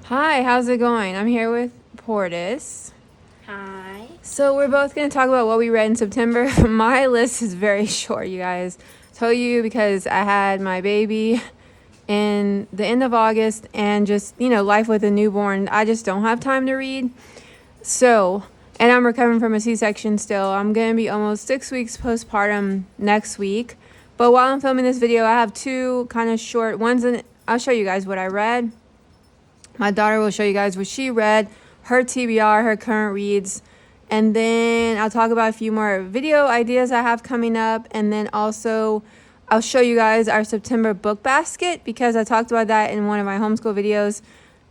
Hi, how's it going? I'm here with Portis. Hi. So we're both going to talk about what we read in September. My list is very short, you guys. Tell you because I had my baby in the end of August and just, life with a newborn. I just don't have time to read. So, and I'm recovering from a C-section still. I'm going to be almost 6 weeks postpartum next week. But while I'm filming this video, I have two kind of short ones, and I'll show you guys what I read. My daughter will show you guys what she read, her TBR, her current reads, and then I'll talk about a few more video ideas I have coming up, and then also I'll show you guys our September book basket because I talked about that in one of my homeschool videos,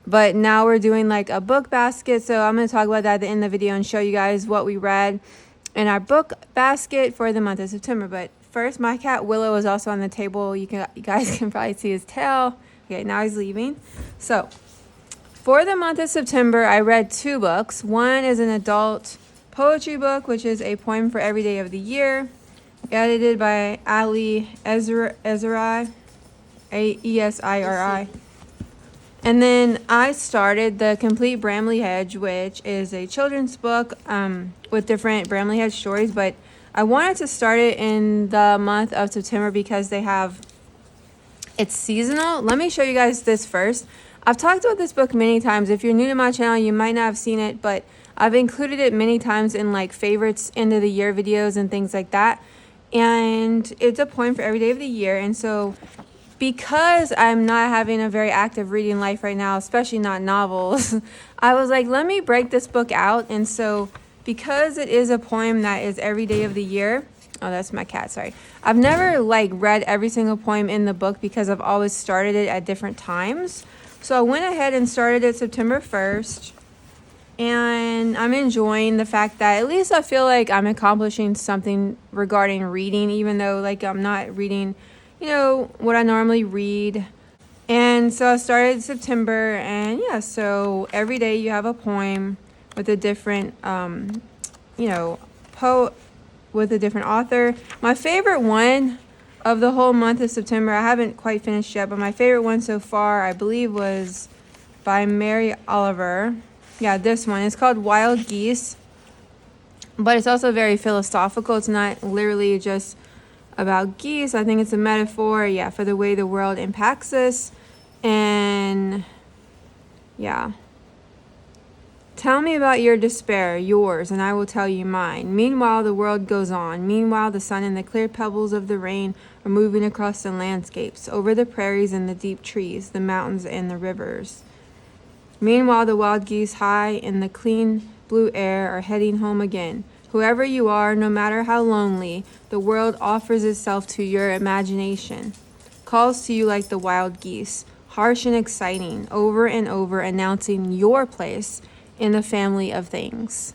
but now we're doing like a book basket, so I'm going to talk about that at the end of the video and show you guys what we read in our book basket for the month of September. But first, my cat Willow is also on the table. You guys can probably see his tail. Okay, now he's leaving. So for the month of September, I read two books. One is an adult poetry book, which is a poem for every day of the year, edited by Ali Esiri, Esiri. And then I started The Complete Bramley Hedge, which is a children's book with different Bramley Hedge stories. But I wanted to start it in the month of September because it's seasonal. Let me show you guys this first. I've talked about this book many times. If you're new to my channel, you might not have seen it, but I've included it many times in like favorites, end of the year videos and things like that. And it's a poem for every day of the year. And so because I'm not having a very active reading life right now, especially not novels, I was like, let me break this book out. And so because it is a poem that is every day of the year, oh, that's my cat, sorry. I've never like read every single poem in the book because I've always started it at different times. So I went ahead and started it September 1st, and I'm enjoying the fact that at least I feel like I'm accomplishing something regarding reading, even though like I'm not reading, what I normally read. And so I started September, and yeah, so every day you have a poem with a different, poet with a different author. My favorite one of the whole month of September, I haven't quite finished yet, but my favorite one so far, I believe, was by Mary Oliver. Yeah, this one. It's called Wild Geese, but it's also very philosophical. It's not literally just about geese. I think it's a metaphor, for the way the world impacts us. And yeah. Tell me about your despair, yours, and I will tell you mine. Meanwhile, the world goes on. Meanwhile, the sun and the clear pebbles of the rain are moving across the landscapes, over the prairies and the deep trees, the mountains and the rivers. Meanwhile, the wild geese high in the clean blue air are heading home again. Whoever you are, no matter how lonely, the world offers itself to your imagination, calls to you like the wild geese, harsh and exciting, over and over announcing your place in the family of things.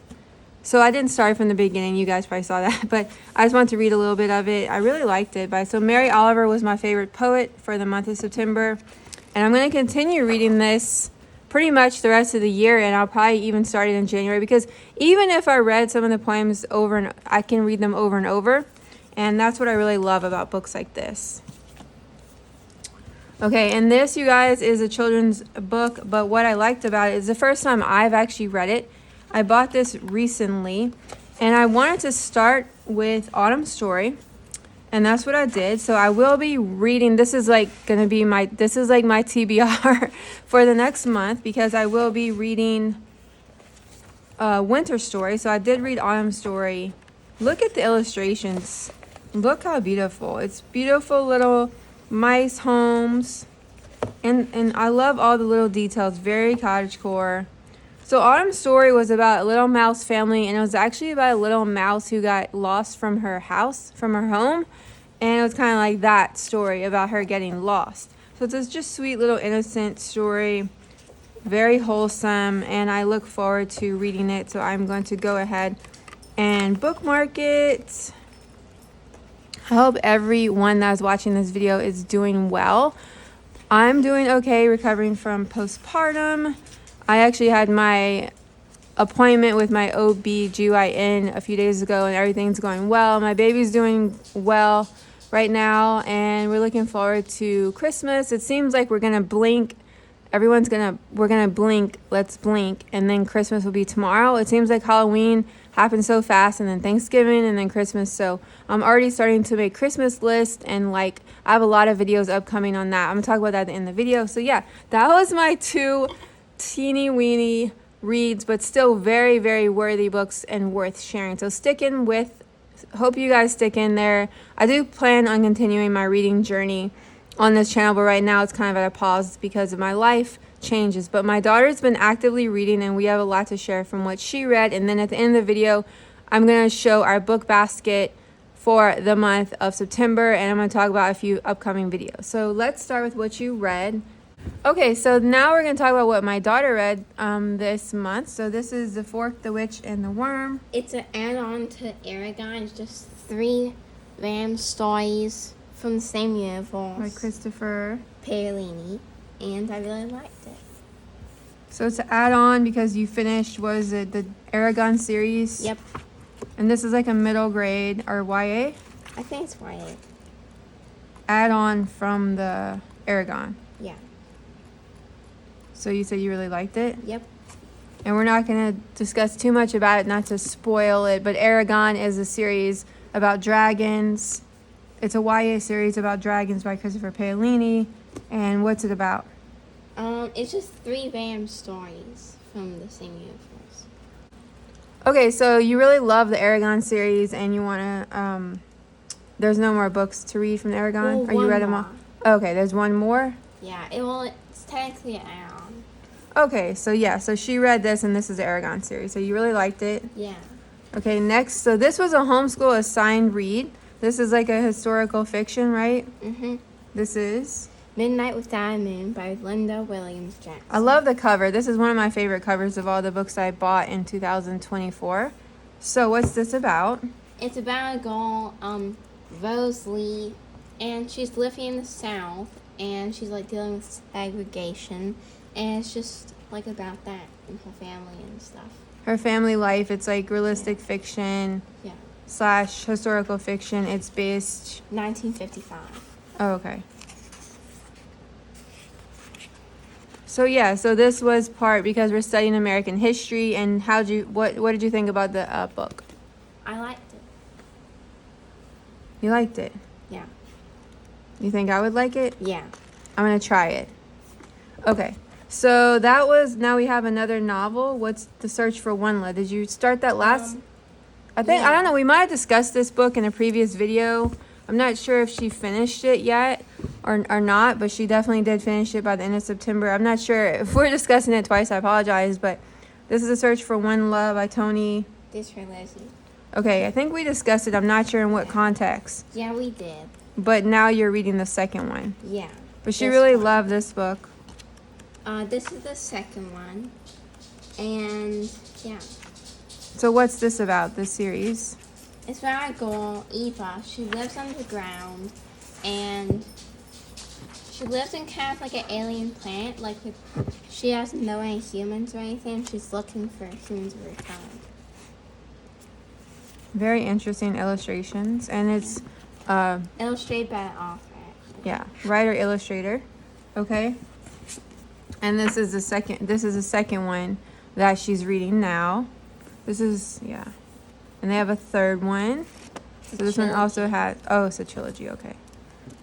So I didn't start from the beginning. You guys probably saw that, but I just wanted to read a little bit of it. I really liked it. So Mary Oliver was my favorite poet for the month of September, and I'm going to continue reading this pretty much the rest of the year, and I'll probably even start it in January because even if I read some of the poems over, and I can read them over and over, and that's what I really love about books like this. Okay, and this, you guys, is a children's book, but what I liked about it is the first time I've actually read it. I bought this recently, and I wanted to start with Autumn Story, and that's what I did. So I will be reading, this is like my TBR for the next month because I will be reading Winter Story. So I did read Autumn Story. Look at the illustrations. Look how beautiful. It's beautiful little mice homes, and I love all the little details, very cottagecore. So Autumn Story was about a little mouse family, and it was actually about a little mouse who got lost from her house, from her home, and it was kind of like that story about her getting lost. So it's just sweet little innocent story, very wholesome, and I look forward to reading it. So I'm going to go ahead and bookmark it. I hope everyone that is watching this video is doing well. I'm doing okay, recovering from postpartum. I actually had my appointment with my OB/GYN a few days ago, and everything's going well. My baby's doing well right now, and we're looking forward to Christmas. It seems like we're going to blink we're gonna blink, let's blink, and then Christmas will be tomorrow. It seems like Halloween happens so fast, and then Thanksgiving, and then Christmas. So I'm already starting to make Christmas list, and like I have a lot of videos upcoming on that. I'm gonna talk about that in the video. So yeah, that was my 2 teeny weeny reads, but still very, very worthy books and worth sharing. So hope you guys stick in there. I do plan on continuing my reading journey on this channel, but right now it's kind of at a pause because of my life changes. But my daughter's been actively reading, and we have a lot to share from what she read. And then at the end of the video, I'm going to show our book basket for the month of September, and I'm going to talk about a few upcoming videos. So let's start with what you read. Okay, so now we're going to talk about what my daughter read this month. So this is The Fork, the Witch, and the Worm. It's an add-on to Eragon. It's just 3 random stories from the same universe By Christopher Paolini, and I really liked it. So it's an add-on because you finished, was it the Eragon series? Yep. And this is like a middle grade or YA I think it's YA. add-on from the Eragon. Yeah. So you said you really liked it? Yep. And we're not going to discuss too much about it, not to spoil it, but Eragon is a series about dragons. It's a YA series about dragons by Christopher Paolini. And what's it about? It's just 3 random stories from the same universe. Okay, so you really love the Eragon series, and you want to, there's no more books to read from the Eragon? Well, Or you read them all? Okay, there's one more? Yeah, it's technically an add-on. Okay, so yeah, so she read this, and this is the Eragon series. So you really liked it? Yeah. Okay, next, so this was a homeschool assigned read. This is like a historical fiction, right? Mm-hmm. This is? Midnight with Diamond by Linda Williams Jackson. I love the cover. This is one of my favorite covers of all the books I bought in 2024. So what's this about? It's about a girl, Rose Lee, and she's living in the South, and she's like dealing with segregation, and it's just like about that and her family and stuff. Her family life. It's like realistic fiction Yeah. / historical fiction. It's based... 1955. Oh, okay. So yeah, so this was part because we're studying American history. And what did you think about the book? I liked it. You liked it? Yeah. You think I would like it? Yeah. I'm gonna try it. Okay, so that was, now we have another novel. What's The Search for Wonla? Did you start that last? I think, yeah. I don't know, we might have discussed this book in a previous video. I'm not sure if she finished it yet or not, but she definitely did finish it by the end of September. I'm not sure if we're discussing it twice, I apologize, but this is A Search for Wonla by Toni. This for Lizzie. Okay, I think we discussed it. I'm not sure in what context, Yeah, we did. but now you're reading the second one. Yeah. But she This really one. loved this book. This is the second one. And, yeah. So what's this about, this series? It's about a girl, Eva. She lives underground, and she lives in kind of like an alien planet. She doesn't know any humans or anything. She's looking for humans of her kind. Very interesting illustrations, and it's Illustrated by an author, actually. yeah, writer illustrator. Okay. And this is the second one that she's reading now. This is, yeah. And they have a third one. So this one also had, oh, it's a trilogy, okay.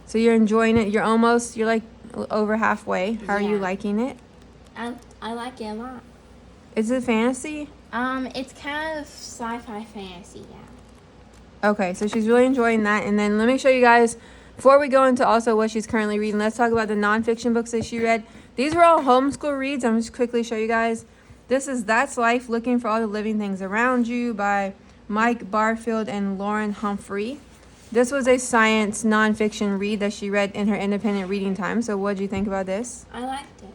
So you're enjoying it. You're like over halfway. How are you Yeah. liking it? I like it a lot. Is it fantasy? It's kind of sci-fi fantasy, yeah. Okay, so she's really enjoying that. And then let me show you guys, before we go into also what she's currently reading, let's talk about the nonfiction books that she read. These were all homeschool reads. I'm just quickly show you guys. This is That's Life, Looking for All the Living Things Around You by Mike Barfield and Lauren Humphrey. This was a science nonfiction read that she read in her independent reading time. So what did you think about this? I liked it.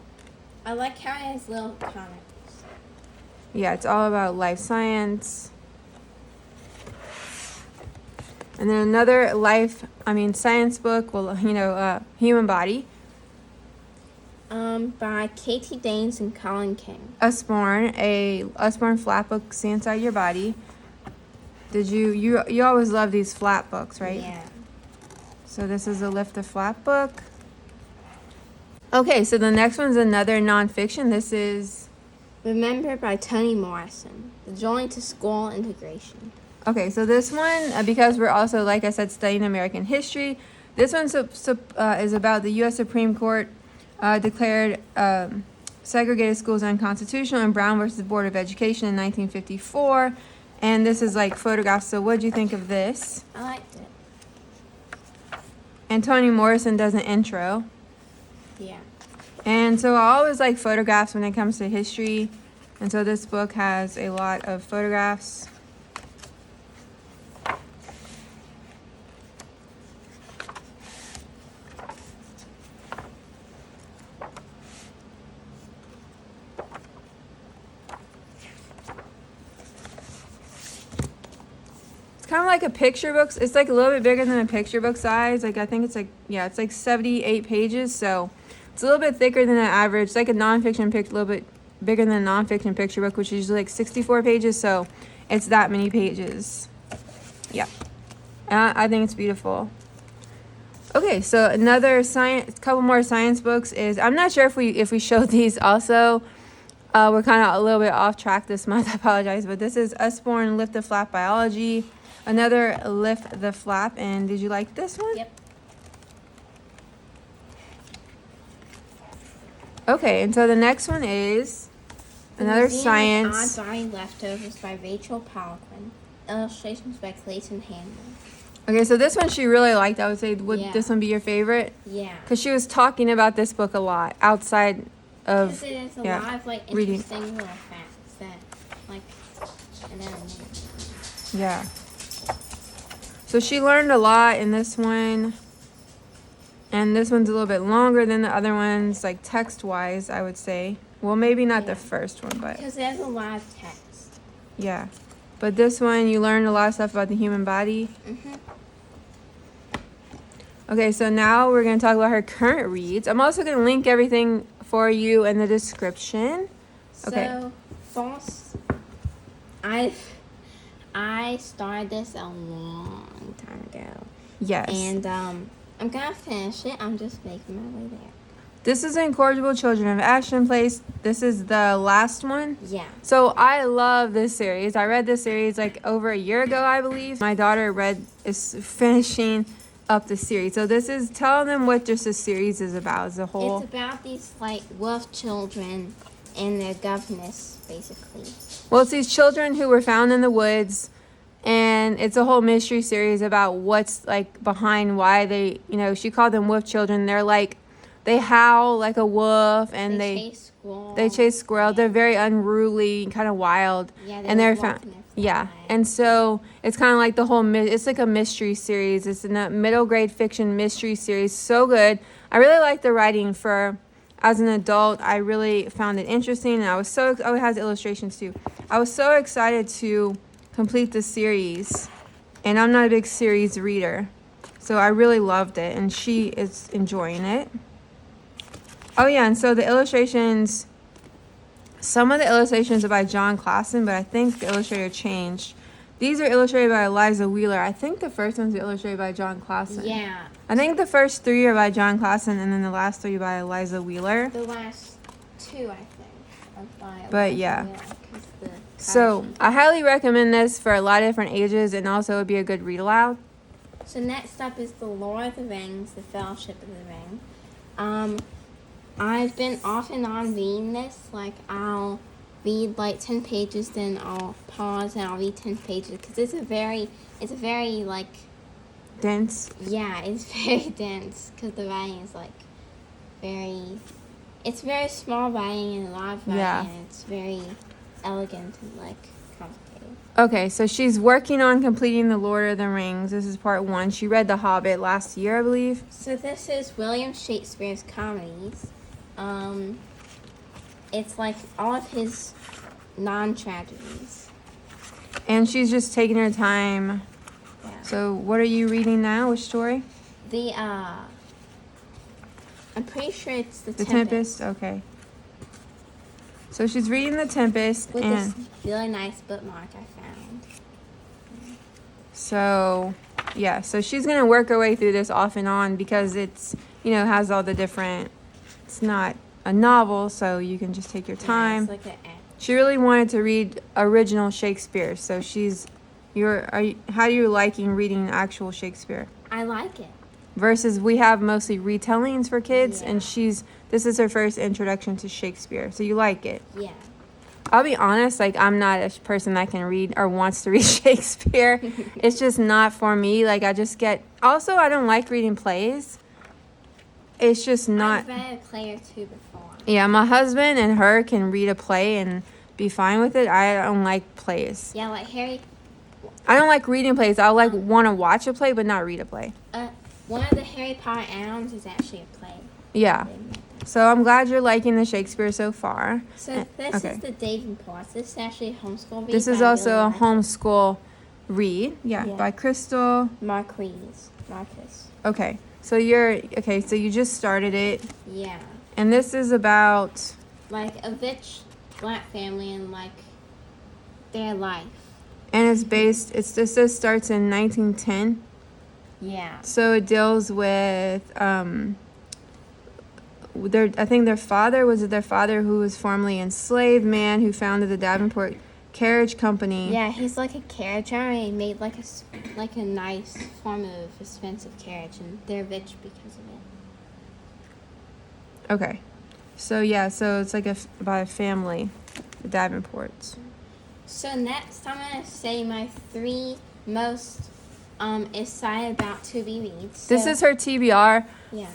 I like how it has little comics. Yeah, it's all about life science. And then another science book, Human Body. By Katie Danes and Colin King. Usborne flat book, See Inside Your Body. Did you always love these flat books, right? Yeah. So this is a Lift the Flat book. Okay, so the next one's another nonfiction. This is Remember by Toni Morrison. The Journey to School Integration. okay. So this one, because we're also, like I said, studying American history. This one is about the U.S. Supreme Court declared segregated schools unconstitutional in Brown versus Board of Education in 1954. And this is like photographs. So what do you think of this? I liked it. And Toni Morrison does an intro. Yeah. And so I always like photographs when it comes to history. And so this book has a lot of photographs. It's kind of like a picture book. It's like a little bit bigger than a picture book size. Like I think it's like, yeah, it's like 78 pages. So it's a little bit thicker than an average. It's like a nonfiction picture, a little bit bigger than a nonfiction picture book, which is usually like 64 pages. So it's that many pages. Yeah. I think it's beautiful. Okay, so another science, couple more science books is, I'm not sure if we showed these also. We're kind of a little bit off track this month. I apologize, but this is Usborne Lift the Flap Biology. Another Lift the Flap. And did you like this one? Yep. Okay, and so the next one is another Museum of science. Odd Body Leftovers by Rachel Poliquin. Illustrations by Clayton Hamlin. Okay, so this one she really liked. I would say, would Yeah. this one be your favorite? Yeah. Because she was talking about this book a lot outside of, Because it is a yeah, lot of like reading. interesting little facts that like and then yeah. So she learned a lot in this one. And this one's a little bit longer than the other ones, like text-wise, I would say. Well, maybe not the Yeah. first one, but because there's a lot of text. yeah. But this one, you learned a lot of stuff about the human body. Mhm. Okay, so now we're going to talk about her current reads. I'm also going to link everything for you in the description. Okay. So false. I started this a long time ago, Yes. and I'm gonna finish it. I'm just making my way there. This is Incorrigible Children of Ashton Place. This is the last one. Yeah. So I love this series. I read this series like over a year ago, I believe. My daughter is finishing up the series. So this is telling them what just the series is about as a whole. It's about these like wolf children and their governess, basically. Well, it's these children who were found in the woods, and it's a whole mystery series about what's like behind why they, she called them wolf children. They're like, they howl like a wolf, and They chase squirrels. they chase squirrels. They're very unruly, kind of wild, Yeah, and they're like found. walking Yeah, outside. and so it's kind of like the whole. It's like a mystery series. It's a middle grade fiction mystery series. So good. I really like the writing for. As an adult, I really found it interesting, and it has illustrations too. I was so excited to complete the series, and I'm not a big series reader, so I really loved it, and she is enjoying it. Oh yeah, and so the illustrations, some of the illustrations are by John Klassen, but I think the illustrator changed. These are illustrated by Eliza Wheeler. I think the first ones are illustrated by John Klassen. Yeah. I think the first 3 are by John Klassen, and then the last 3 by Eliza Wheeler. The last 2, I think, are by But, Eliza yeah. Wheeler, 'cause the So caption. I highly recommend this for a lot of different ages, and also it would be a good read aloud. So next up is The Lord of the Rings, The Fellowship of the Ring. I've been off and on reading this. Like, I'll read like 10 pages, then I'll pause and I'll read 10 pages, because it's a very like, Dense. yeah, it's very dense, because the writing is like it's very small writing and a lot of writing, Yeah. and it's very elegant and like complicated. Okay, so she's working on completing The Lord of the Rings. This is part 1. She read The Hobbit last year, I believe. So this is William Shakespeare's comedies. It's like all of his non-tragedies. And she's just taking her time. Yeah. So what are you reading now? Which story? I'm pretty sure it's The The Tempest. Tempest? Okay. So she's reading The Tempest, With and this really nice bookmark I found. so, yeah. So she's going to work her way through this off and on because it's, has all the different it's not a novel, so you can just take your time. Yeah, it's like She really wanted to read original Shakespeare, so how are you liking reading actual Shakespeare? I like it. Versus we have mostly retellings for kids, Yeah. and this is her first introduction to Shakespeare, so you like it. Yeah. I'll be honest, like I'm not a person that can read or wants to read Shakespeare. It's just not for me. Like I don't like reading plays. It's just not. I've read a play or two before. Yeah, my husband and her can read a play and be fine with it. I don't like plays. Yeah, like I don't like reading plays. I like want to watch a play but not read a play. One of the Harry Potter albums is actually a play. Yeah. So I'm glad you're liking the Shakespeare so far. So this okay. is the Davenports. This is actually a homeschool read. This is but I also really a like it. homeschool read. Yeah, Yeah. by Crystal. Marcus. Okay. So so you just started it. Yeah. And this is about Like a rich black family and like their life. and this starts in 1910. Yeah. So it deals with I think their father who was formerly enslaved man who founded the Davenport Carriage Company. Yeah, he's like a carriage owner. He made like a nice form of expensive carriage, and they're rich because of it. Okay. So it's like about a family, the Davenports. So next, I'm gonna say my 3 most excited about to be reads. This is her TBR. Yeah.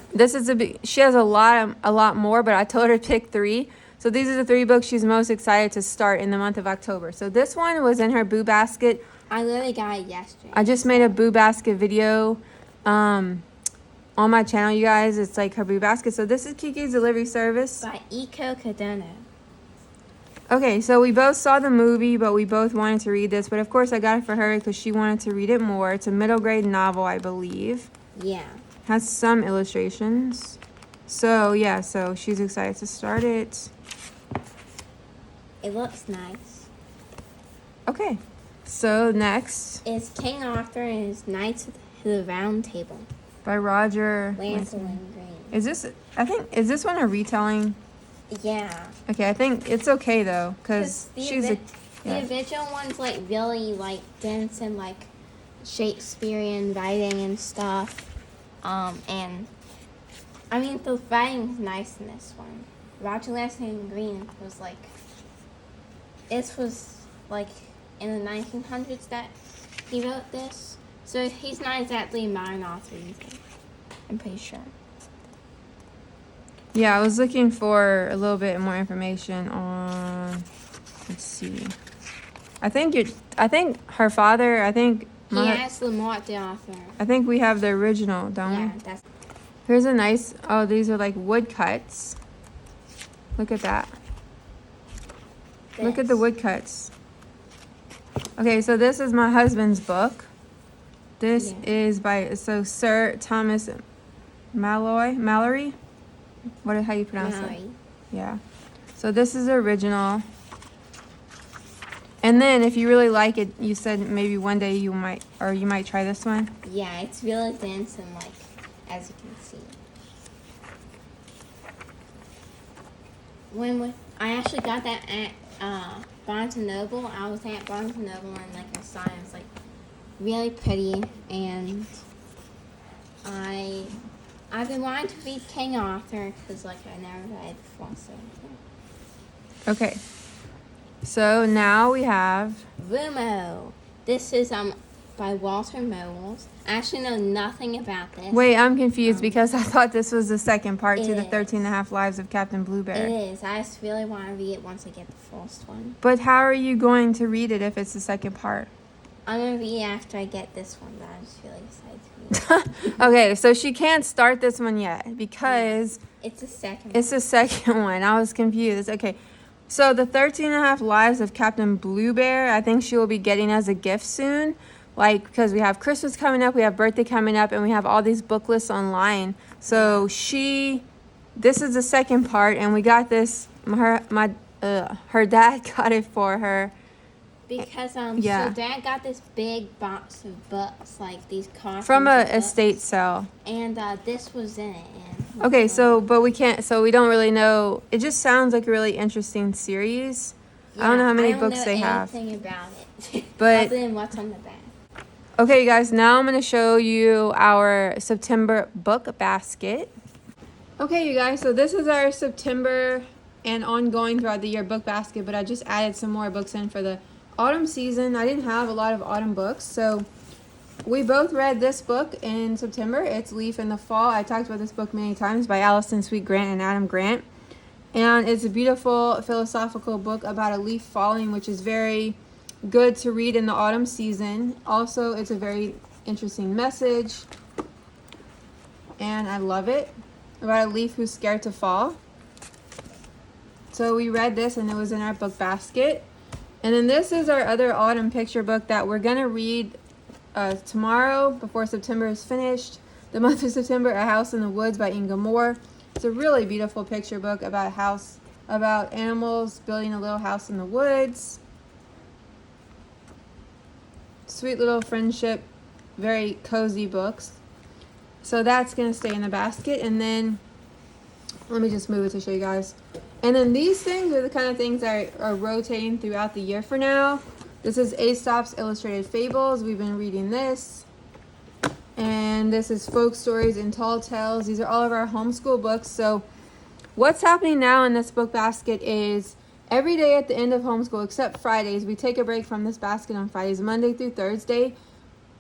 She has a lot more, but I told her to pick 3. So these are the 3 books she's most excited to start in the month of October. So this one was in her Boo Basket. I literally got it yesterday. I just made a Boo Basket video on my channel, you guys. It's like her Boo Basket. So this is Kiki's Delivery Service. By Iko Cardano. Okay, so we both saw the movie, but we both wanted to read this. But of course, I got it for her because she wanted to read it more. It's a middle grade novel, I believe. Yeah. Has some illustrations. So she's excited to start it. It looks nice. Okay, so next It's King Arthur and his Knights of the Round Table. by Roger Lancelot Green. Is this one a retelling? Yeah. Okay, I think it's okay though, because the she's The original one's like really like dense and like Shakespearean writing and stuff. And I mean the writing's nice in this one. Roger Lancelot Green was like this was like in the 1900s that he wrote this. So he's not exactly a modern author either. I'm pretty sure. Yeah, I was looking for a little bit more information on. Let's see. I think her father. He has Lamont the author. I think we have the original, don't Yeah, we? that's Here's a nice. Oh, these are like woodcuts. Look at that. Look at the this. woodcuts. Okay, so this is my husband's book. This is by Sir Thomas Mallory. How you pronounce it? Mallory. Yeah. So this is the original. And then if you really like it, you said maybe one day you might try this one. Yeah, it's really dense and like, as you can see. I actually got that at Barnes & Noble. I was at Barnes & Noble and like I saw it. It was like really pretty, and I've been wanting to read King Arthur because like I never read it before. So Okay. So now we have. Rumo. This is by Walter Moles. I actually know nothing about this. Wait, I'm confused because I thought this was the second part to It the is. 13 and a half Lives of Captain It Blueberry. is. I just really want to read it once I get the first one. But how are you going to read it if it's the second part? I'm going to read it after I get this one, but I'm just really excited to read it. Okay, so she can't start this one yet because It's the second it's the second one. I was confused. Okay. So the 13 and a half Lives of Captain Bluebear, I think she will be getting as a gift soon. Like, because we have Christmas coming up, we have birthday coming up, and we have all these book lists online. So this is the second part, and we got this, her dad got it for her. Because Yeah. so Dad got this big box of books, like these coffins From of a books, estate sale. and this was in it, and Okay, so but we can't. So we don't really know. It just sounds like a really interesting series. I don't know how many books they have. I don't know anything about it. But- other than what's on the back. Okay, you guys. Now I'm gonna show you our September book basket. Okay, you guys. So this is our September and ongoing throughout the year book basket. But I just added some more books in for the autumn season. I didn't have a lot of autumn books, so we both read this book in September. It's Leaf in the Fall. I talked about this book many times by Allison Sweet Grant and Adam Grant. And it's a beautiful philosophical book about a leaf falling, which is very good to read in the autumn season. Also, it's a very interesting message. And I love it. About a leaf who's scared to fall. So we read this and it was in our book basket. And then this is our other autumn picture book that we're going to read tomorrow before September is finished. The Month of September, A House in the Woods by Inga Moore. It's a really beautiful picture book about a house, about animals building a little house in the woods. Sweet little friendship, very cozy books. So that's going to stay in the basket. And then, let me just move it to show you guys. And then these things are the kind of things that are rotating throughout the year for now. This is Aesop's Illustrated Fables. We've been reading this. And this is Folk Stories and Tall Tales. These are all of our homeschool books. So what's happening now in this book basket is every day at the end of homeschool, except Fridays, we take a break from this basket on Fridays, Monday through Thursday.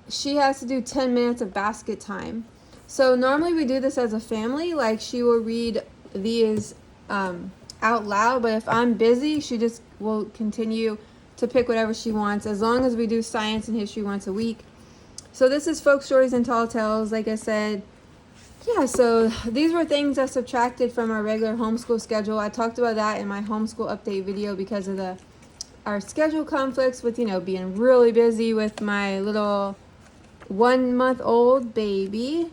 She has to do 10 minutes of basket time. So normally we do this as a family. Like she will read these out loud. But if I'm busy, she just will continue to pick whatever she wants, as long as we do science and history once a week. So this is Folk Stories and Tall Tales, like I said. Yeah, so these were things I subtracted from our regular homeschool schedule. I talked about that in my homeschool update video because of our schedule conflicts with, being really busy with my little 1-month-old baby.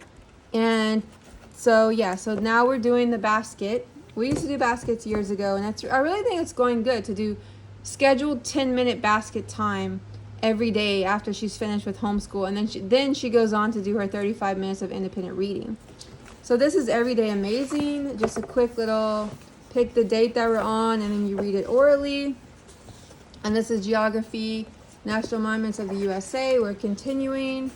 And so, so now we're doing the basket. We used to do baskets years ago, and I really think it's going good to do scheduled 10-minute basket time every day after she's finished with homeschool, and then she goes on to do her 35 minutes of independent reading. So this is Everyday Amazing, just a quick little pick the date that we're on, and then you read it orally. And this is Geography, National Monuments of the USA. We're continuing.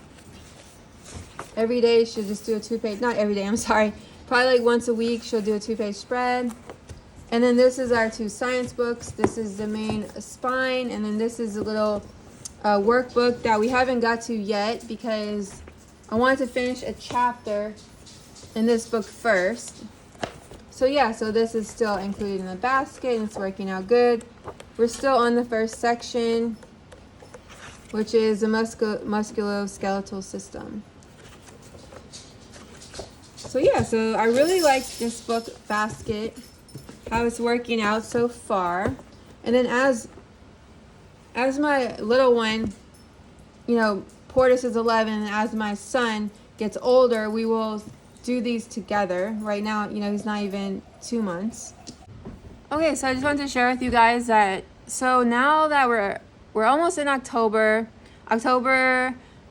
Every day she'll just do a 2-page, not every day, I'm sorry, probably like once a week she'll do a 2-page spread. And then this is our 2 science books. This is the main spine, and then this is a little workbook that we haven't got to yet because I wanted to finish a chapter in this book first. So so this is still included in the basket, and it's working out good. We're still on the first section, which is the musculoskeletal system. So so I really like this book basket, how it's working out so far. And then as my little one, Portis is 11, and as my son gets older, we will do these together. Right now, he's not even 2 months. Okay, so I just wanted to share with you guys that, so now that we're almost in October,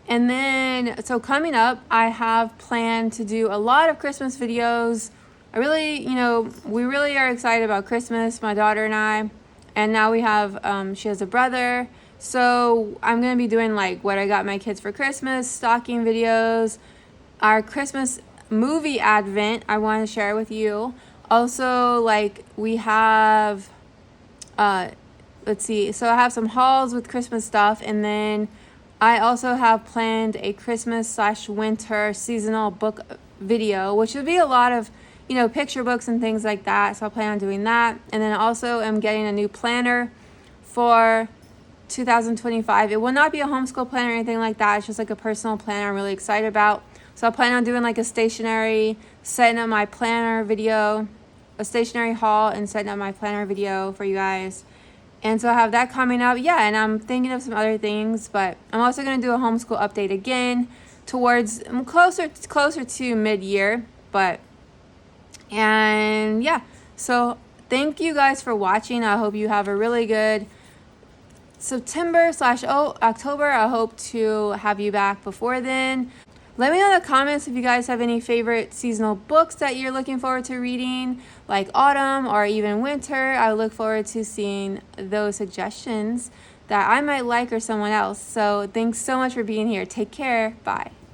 and then, so coming up, I have planned to do a lot of Christmas videos. I really, we really are excited about Christmas, my daughter and I. And now we have, she has a brother. So I'm going to be doing like what I got my kids for Christmas, stocking videos, our Christmas movie advent I want to share with you. Also, like we have, let's see, so I have some hauls with Christmas stuff, and then I also have planned a Christmas/winter seasonal book video, which would be a lot of, picture books and things like that. So I plan on doing that. And then also I'm getting a new planner for 2025. It will not be a homeschool planner or anything like that. It's just like a personal planner I'm really excited about. So I plan on doing like a stationery, setting up my planner video, a stationery haul, and setting up my planner video for you guys. And so I have that coming up. Yeah, and I'm thinking of some other things, but I'm also going to do a homeschool update again towards closer to mid-year. And yeah, so thank you guys for watching. I hope you have a really good September/October. I hope to have you back before then. Let me know in the comments if you guys have any favorite seasonal books that you're looking forward to reading, like autumn or even winter. I look forward to seeing those suggestions that I might like or someone else. So thanks so much for being here. Take care. Bye.